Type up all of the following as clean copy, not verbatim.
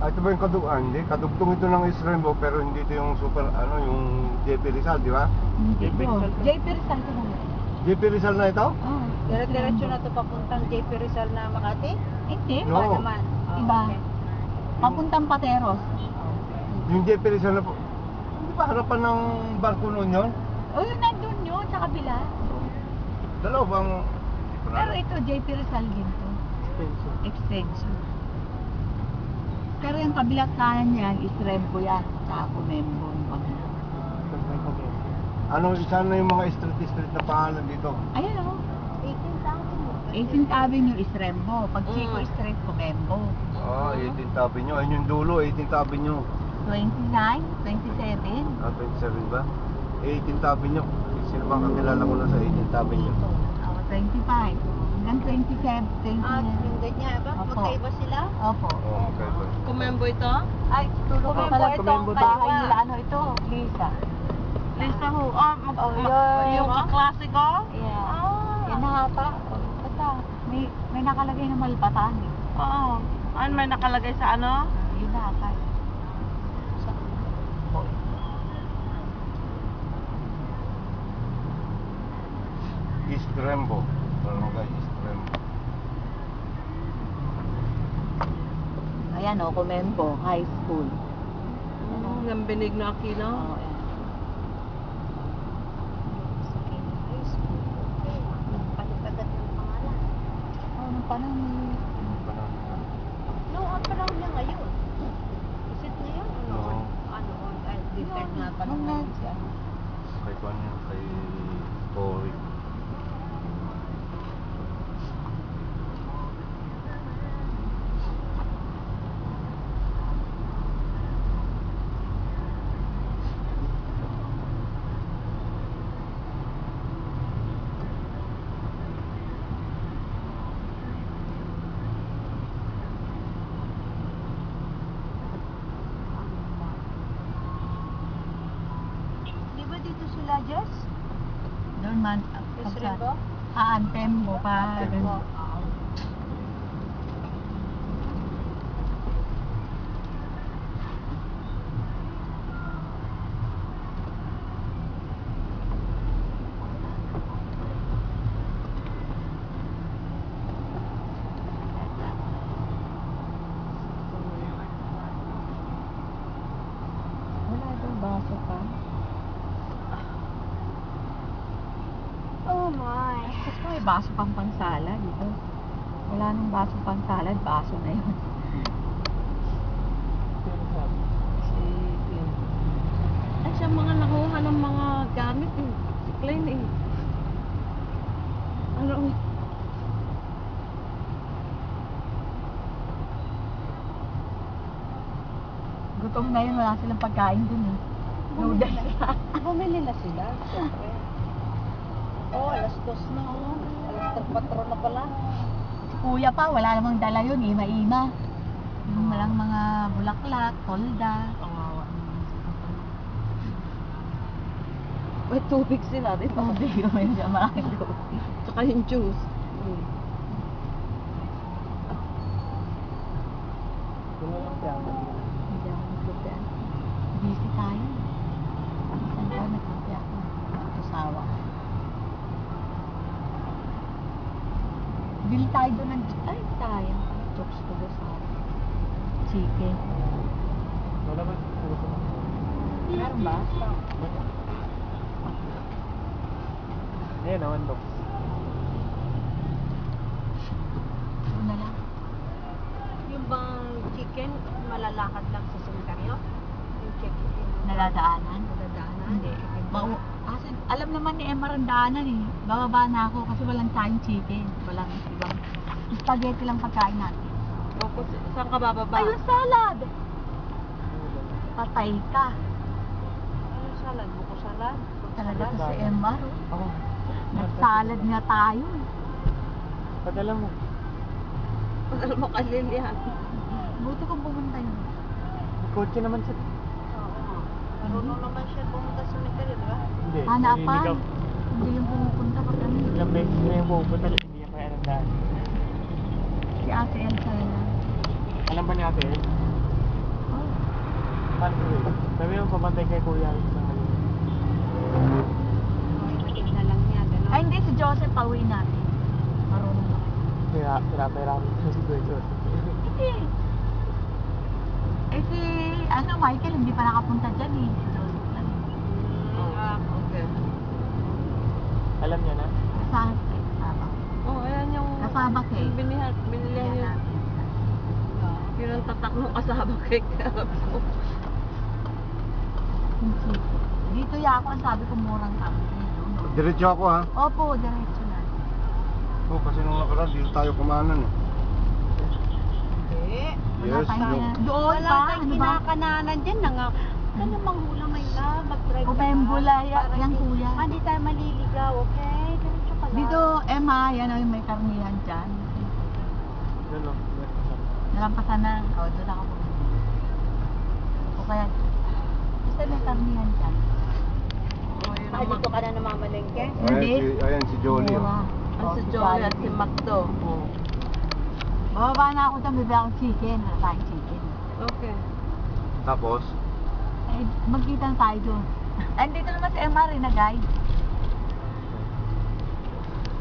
ito ba yung hindi. Kadugtong ito ng Israel pero hindi ito yung super, yung JP Rizal, di ba? Hindi po. JP Rizal ko lang. JP Rizal na ito? Oo. Diretso na to papuntang JP Rizal na Makati? Hindi. No. Iba naman. Iba. Okay. Papuntang Pateros. Yung JP Rizal na po. Hindi ba harapan ng barko noon yun? O yun, nandun yun, sa kabila. Dalawa bang... Pero ito, JP Rizal din to. Extension. Pero yung kabilang kanan niyan, Isrembo yan. Sa Comembo. Ano, isa na yung mga street na pangalan dito? Ayun o. 18th Avenue. 18th Avenue, Isrembo. Pag Chico Street, Comembo. 18th Avenue. Ayun yung dulo, 18th Avenue. 29, 27. 27 ba? 18th Avenue. Sino bang kakilala ko na sa 18th Avenue? 25. Hanggang 27, 20. Yung ganyan ba? Opo. Magkaiba sila? Opo. Okay ba? Kumembo ito? Ay, tulog ko Comembo pala. ito, Comembo kaliwa. bahay nila. Ano ito? Lisa. Lisa ho. Yung kaklase ko? Yeah. Yan na hata. Basta, may nakalagay na Malbatan. Oo. Ano may nakalagay sa ano? Yun na hata. East Rembo. Barangay East Rembo. Ayan o, Comembo High School. Ng binig na kino? Oo, ayan. Palipagad ng pangalan. Oh, nung panahon No, ang panahon niya ngayon. Is it ngayon? No. Ano? Ay, different na nung panahon. siya. Kay Juan yan, kay Tory. Di ba dito sila, Jess? Doon man. Isrembo? Tembo pa. Tembo. Wala daw baso pa. Oh my. Kasi may baso pang pansala dito. Wala nang baso pang salad, baso na yun. Ay, siya mga nakuha ng mga gamit eh. Si Klein eh. Ano? Gutom na yun, wala silang pagkain dun eh. Noodles. Bumili na sila. Siyempre. Oh, alas 2 na oh. Alas 4 na pala. Si kuya pa, wala namang dala yun, ima-ima. Yung walang mga bulaklak, tolda. May tubig sila, di ba? Tubig, may siya maraming tubig. Tsaka yung juice. Hindi ako naglupian. Busy tayo. Saan tayo naglupian ako? Tusawa. Bili tayo doon ng... Ay, tayo. Chokes to go sa chicken. Wala ba? Meron ba? Ayan naman to. Doon na lang. Yung bang chicken, malalakad lang sa sementeryo? Yung chicken. Naladaanan? Nadadaanan? Hindi. Alam naman ni Emma Randaanan eh. Bababa na ako kasi walang tayong chicken. Walang ibang spaghetti lang pagkain natin. O, saan ka bababa? Ayun, salad! Patay ka. Ano salad? Buko salad? Talaga to si Emma. Ako. Nagsalad nga tayo. Padala mo. Padala mo kay Lilian. Buti kong pumunta yun. Kotse naman sa... Oo. Marunong naman siya pumunta sa sementeryo, di ba? Hindi. Hanapan. Hindi yung pumupunta pag ano. Ilang beses na yung pupunta, hindi niya kaya nandaan. Si Ate Elsa na lang. Alam ba ni Ate El? Sabi mo, pamantay kay kuya. Isang mali. Ihatid na lang niya, gano'n. Ay, hindi, si Joseph pauwi natin. Marunong naman. Kaya, pinapahirapan ko si Kuya Joseph. Hindi. Eh si, Michael, hindi pa nakapunta dyan eh. Si Joseph lang. Okay. Alam niya na? Kasama kasama. Oh, ayan yung... Kasama cake. Binilihan Yan yun. natin. Yun ang tatak ng kasama cake. Dito ya ako, ang sabi ko murang kami. No? Diretso ako ha. Opo, diretso na. Oo, kasi nung nakaraan, dito tayo kumanan eh. Hindi. Wala Yes, tayong no. doon Wala pa, tayong ano ba? kinakananan dyan na nga. Ano manghula may love, mag-drive ka Kumembula na. Para yung hindi- kuya. Hindi tayo maliligaw, okay? Diretso ka lang. Dito, Emma, yan o yung may karnihan dyan. Doon lang. Nalampasan na. O, doon ako bumili. O kaya, basta may karnihan dyan. Ay, dito ka na namamalengke? Hindi. Ayan si Jolie. Mura. Ang O, si Jolie at si Jollibee. Macdo. Oo. Bababa na ako dyan, bibili akong chicken. Wala tayong chicken. Okay. Tapos, Eh, magkita na tayo doon. Ay, dito naman si Emma rin na guide.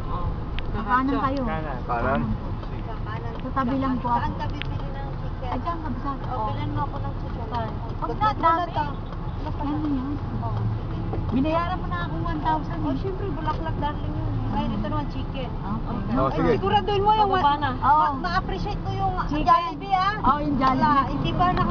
Oh. Kanan kayo. Kanan. kanan. po. Kakanan. Sa tabi lang po ako. Saan ka bibili ng chicken? Ay, dyan, kabisa. Oh, bilan mo ako ng chicken. Huwag na, dami. Ano yan? Oh, Binayaran mo na ako 1,000 oh, eh. syempre, bulaklak darling yun. Ngayon, ito naman chicken. Okay. Oh, Ay, sige. siguraduhin mo yung... Bababa na. Ma- Ma-appreciate ko yung Chicken. Jollibee, ah. Oh, yung Jollibee. Wala, hindi ba